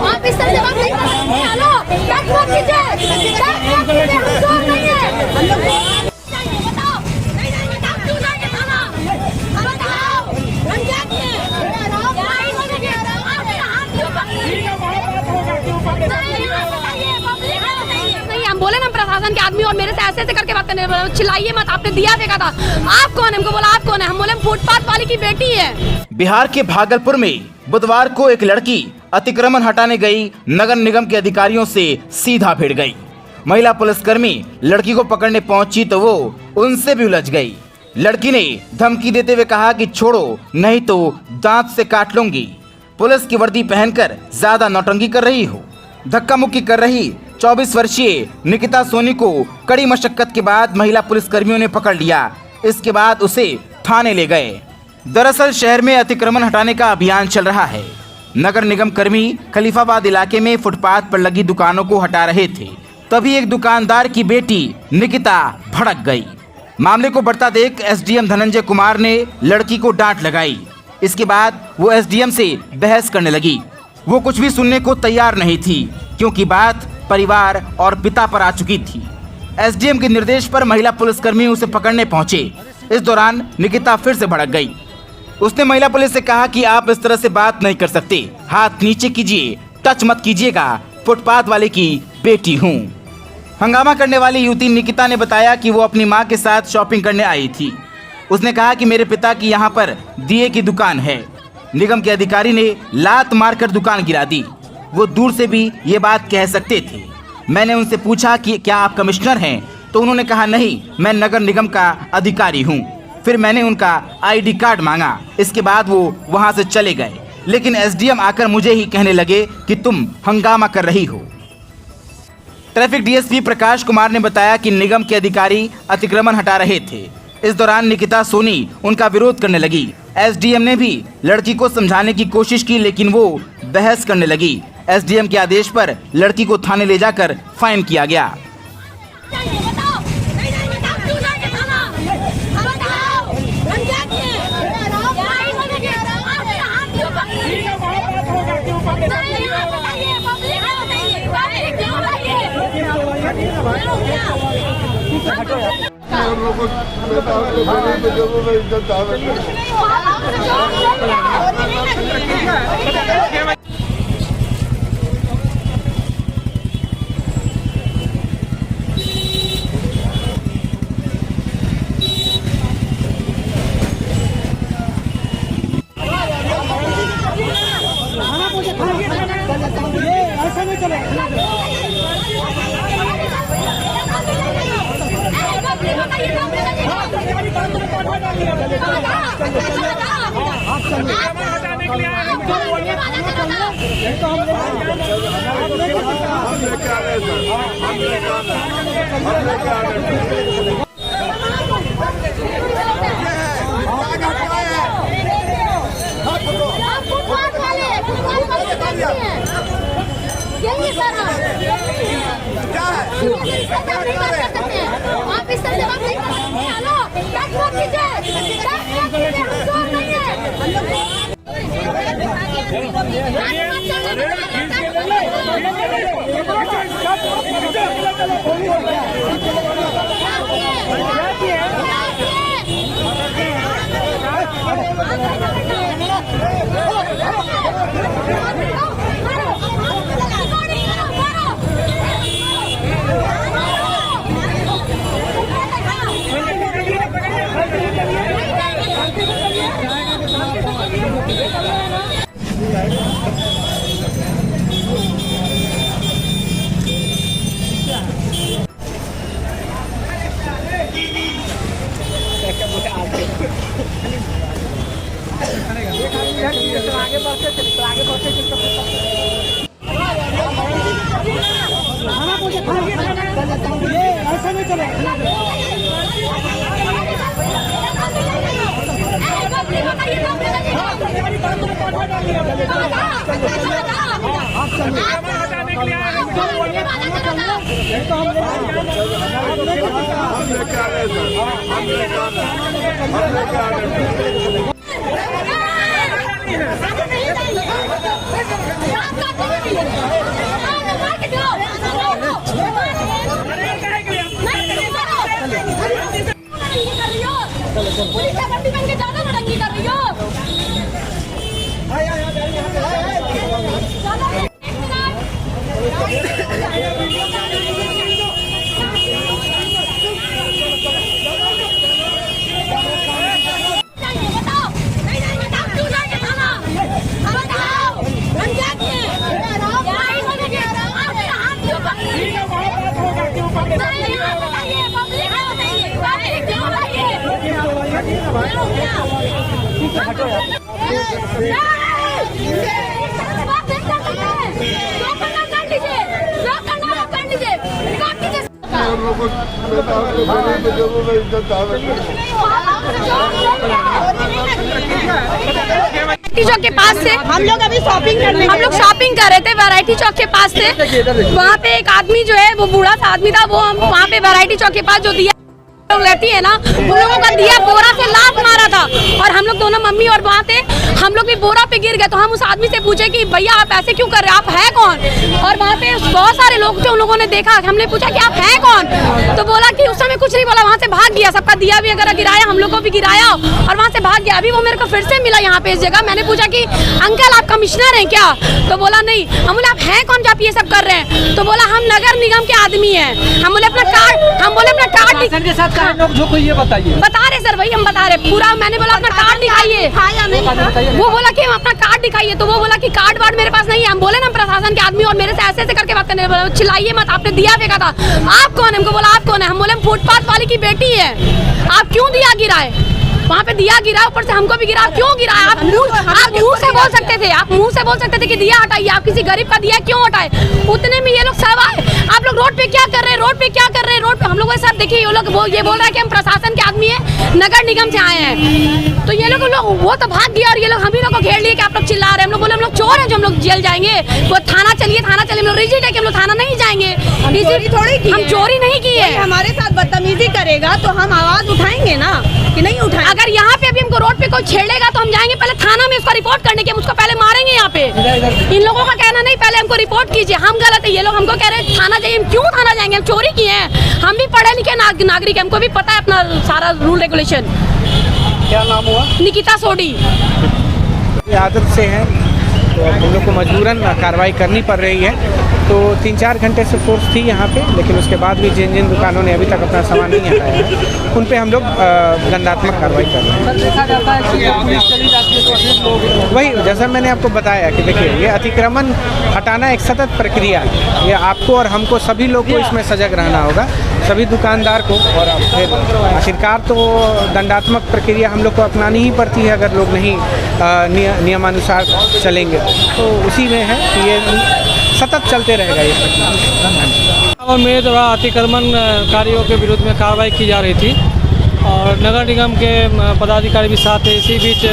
आप इस तरह से बात नहीं कर सकते। हेलो, हम बोले ना प्रशासन के आदमी और मेरे से ऐसे करके बात करने, चिल्लाइए मत, आपने दिया देखा था, आप कौन है? हमको बोला आप कौन है? हम बोले फुटपाथ वाली की बेटी है। बिहार के भागलपुर में बुधवार को एक लड़की अतिक्रमण हटाने गई नगर निगम के अधिकारियों से सीधा भिड़ गई। महिला पुलिसकर्मी लड़की को पकड़ने पहुंची तो वो उनसे भी उलझ गई। लड़की ने धमकी देते हुए कहा कि छोड़ो नहीं तो दांत से काट लूंगी। पुलिस की वर्दी पहनकर ज्यादा नौटंकी कर रही हो। धक्का मुक्की कर रही 24 वर्षीय निकिता सोनी को कड़ी मशक्कत के बाद महिला पुलिसकर्मियों ने पकड़ लिया। इसके बाद उसे थाने ले गए। दरअसल शहर में अतिक्रमण हटाने का अभियान चल रहा है। नगर निगम कर्मी खलीफाबाद इलाके में फुटपाथ पर लगी दुकानों को हटा रहे थे, तभी एक दुकानदार की बेटी निकिता भड़क गई। मामले को बढ़ता देख एसडीएम धनंजय कुमार ने लड़की को डांट लगाई। इसके बाद वो एसडीएम से बहस करने लगी। वो कुछ भी सुनने को तैयार नहीं थी, क्योंकि बात परिवार और पिता पर आ चुकी थी। एसडीएम के निर्देश पर महिला पुलिसकर्मी उसे पकड़ने पहुंचे। इस दौरान निकिता फिर से भड़क गई। उसने महिला पुलिस से कहा कि आप इस तरह से बात नहीं कर सकते, हाथ नीचे कीजिए, टच मत कीजिएगा, फुटपाथ वाले की बेटी हूँ। हंगामा करने वाली युवती निकिता ने बताया कि वो अपनी मां के साथ शॉपिंग करने आई थी। उसने कहा कि मेरे पिता की यहाँ पर दिए की दुकान है। निगम के अधिकारी ने लात मारकर दुकान गिरा दी। वो दूर से भी ये बात कह सकते थे। मैंने उनसे पूछा कि क्या आप कमिश्नर हैं, तो उन्होंने कहा नहीं, मैं नगर निगम का अधिकारी हूँ। फिर मैंने उनका आईडी कार्ड मांगा। इसके बाद वो वहाँ से चले गए, लेकिन एसडीएम आकर मुझे ही कहने लगे कि तुम हंगामा कर रही हो। ट्रैफिक डीएसपी प्रकाश कुमार ने बताया कि निगम के अधिकारी अतिक्रमण हटा रहे थे। इस दौरान निकिता सोनी उनका विरोध करने लगी। एसडीएम ने भी लड़की को समझाने की कोशिश की, लेकिन वो बहस करने लगी। एसडीएम के आदेश पर लड़की को थाने ले जाकर फाइन किया गया। आप इस तरह से बात नहीं कर सकते। हेलो, पुलिस का बंदी बन के ज्यादा नौटंकी कर रही हो। चौक के पास से हम लोग अभी शॉपिंग कर रहे थे वैरायटी चौक के पास से। वहाँ पे एक आदमी जो है वो बूढ़ा सा आदमी था, वो वहाँ पे वैरायटी चौक के पास जो दिया रहती है ना, उन लोगों का दिया बोरा से लात मारा था और हम लोग दोनों मम्मी और वहाँ थे, हम लोग भी बोरा पे गिर गए। तो हम उस आदमी से पूछे कि भैया आप ऐसे क्यों कर रहे हैं, आप है कौन? और वहाँ पे बहुत सारे लोग थे, उन लोगों ने देखा, हमने पूछा कि आप हैं कौन? तो बोला कि उस समय कुछ नहीं बोला, वहाँ से भाग गया, सबका दिया भी अगर गिराया, हम लोग को भी गिराया और वहाँ से भाग गया। अभी वो मेरे को फिर से मिला यहाँ पे इस जगह। मैंने पूछा कि अंकल आप कमिश्नर हैं क्या? तो बोला नहीं। हम बोले आप हैं कौन जो आप ये सब कर रहे हैं? तो बोला हम नगर निगम के आदमी हैं। हम बोले अपना कार्ड जो कोई ये बताइए। बता रहे सर, वही हम बता रहे पूरा। मैंने बोला अपना कार्ड दिखाइए, वो बोला कि अपना कार्ड दिखाइए। तो वो बोला कि कार्ड वार्ड मेरे पास नहीं है। हम बोले ना प्रशासन के आदमी और मेरे से ऐसे करके बात करने, चिल्लाइए मत, आपने दिया फेंका था, आप कौन है? हमको बोला आप कौन है? हम बोले हम फुटपाथ वाली की बेटी है, आप क्यों दिया गिराए? वहाँ पे दिया गिरा, ऊपर से हमको भी गिरा, क्यों गिराया? आप मुंह से बोल सकते थे, आप मुंह से बोल सकते थे कि दिया हटाइए, आप किसी गरीब का दिया क्यों हटाए? उतने में ये लोग सब आए, आप लोग रोड पे क्या कर रहे हैं, रोड पे क्या कर रहे हैं, रोड पे हम लोग सर देखिए, ये लोग ये बोल रहा है कि हम प्रशासन के आदमी है, नगर निगम से आए हैं। तो ये लोग वो तो भाग गया और ये लोग हम ही लोग को घेर लिए कि आप लोग चिल्ला रहे हैं। हम लोग बोले हम लोग चोर हैं जो हम लोग जेल जाएंगे, वो थाना चलिए, थाना चलिए। हम लोग रिजिट है कि हम लोग थाना नहीं जाएंगे, हम चोरी नहीं किए। हमारे साथ बदतमीजी करेगा तो हम आवाज उठाएंगे ना, कि नहीं उठाएंगे? अगर यहाँ पे अभी हमको रोड पे कोई छेड़ेगा तो हम जाएंगे पहले थाना में उसका रिपोर्ट करने के, हम उसको पहले मारेंगे यहाँ पे। इन लोगों का कहना नहीं, पहले हमको रिपोर्ट कीजिए, हम गलत है। ये लोग हमको कह रहे हैं थाना जाइए, हम क्यों थाना जाएंगे? हम चोरी किए हैं, हम भी पढ़े लिखे नागरिक, हमको भी पता है अपना सारा रूल रेगुलेशन। क्या नाम हुआ? निकिता सोडी। आदत से है तो हम लोग को मजबूरन कार्रवाई करनी पड़ रही है। तो 3-4 घंटे से फोर्स थी यहाँ पे, लेकिन उसके बाद भी जिन जिन दुकानों ने अभी तक अपना सामान नहीं हटाया है उन पे हम लोग दंडात्मक कार्रवाई कर रहे हैं। देखा जाता है कि पुलिस चली जाती है तो अधिक लोग, वही जैसा मैंने आपको बताया कि देखिए ये अतिक्रमण हटाना एक सतत प्रक्रिया है। ये आपको और हमको सभी लोग को इसमें सजग रहना होगा, सभी दुकानदार को। और फिर आखिरकार तो दंडात्मक प्रक्रिया हम लोग को अपनानी ही पड़ती है अगर लोग नहीं नियमानुसार चलेंगे। तो उसी में है कि ये सतत चलते रहेगा ये प्रक्रिया। और मेरे द्वारा अतिक्रमणकारियों के विरुद्ध में कार्रवाई की जा रही थी और नगर निगम के पदाधिकारी भी साथ थे। इसी बीच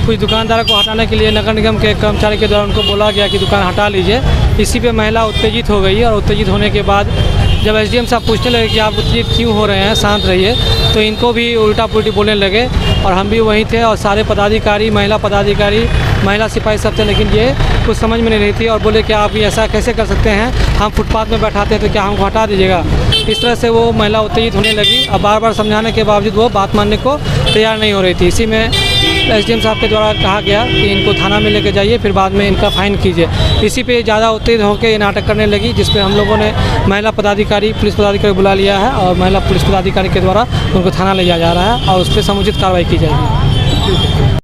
कुछ दुकानदारों को हटाने के लिए नगर निगम के कर्मचारी के द्वारा उनको बोला गया कि दुकान हटा लीजिए। इसी पे महिला उत्तेजित हो गई और उत्तेजित होने के बाद जब एसडीएम साहब पूछने लगे कि आप उत्तेजित क्यों हो रहे हैं, शांत रहिए, तो इनको भी उल्टा पुल्टी बोलने लगे और हम भी वहीं थे और सारे पदाधिकारी, महिला सिपाही सब थे। लेकिन ये कुछ समझ में नहीं रही थी और बोले कि आप ये ऐसा कैसे कर सकते हैं, हम फुटपाथ में बैठाते हैं तो क्या हमको हटा दीजिएगा? इस तरह से वो महिला उत्तेजित होने लगी और बार बार समझाने के बावजूद वो बात मानने को तैयार नहीं हो रही थी। इसी में एसडीएम साहब के द्वारा कहा गया कि इनको थाना में लेके जाइए, फिर बाद में इनका फाइन कीजिए। इसी पे ज़्यादा उत्तेजित होकर ये नाटक करने लगी, जिस पे हम लोगों ने महिला पदाधिकारी, पुलिस पदाधिकारी बुला लिया है और महिला पुलिस पदाधिकारी के द्वारा उनको थाना ले जाया जा रहा है और उस पर समुचित कार्रवाई की जाएगी।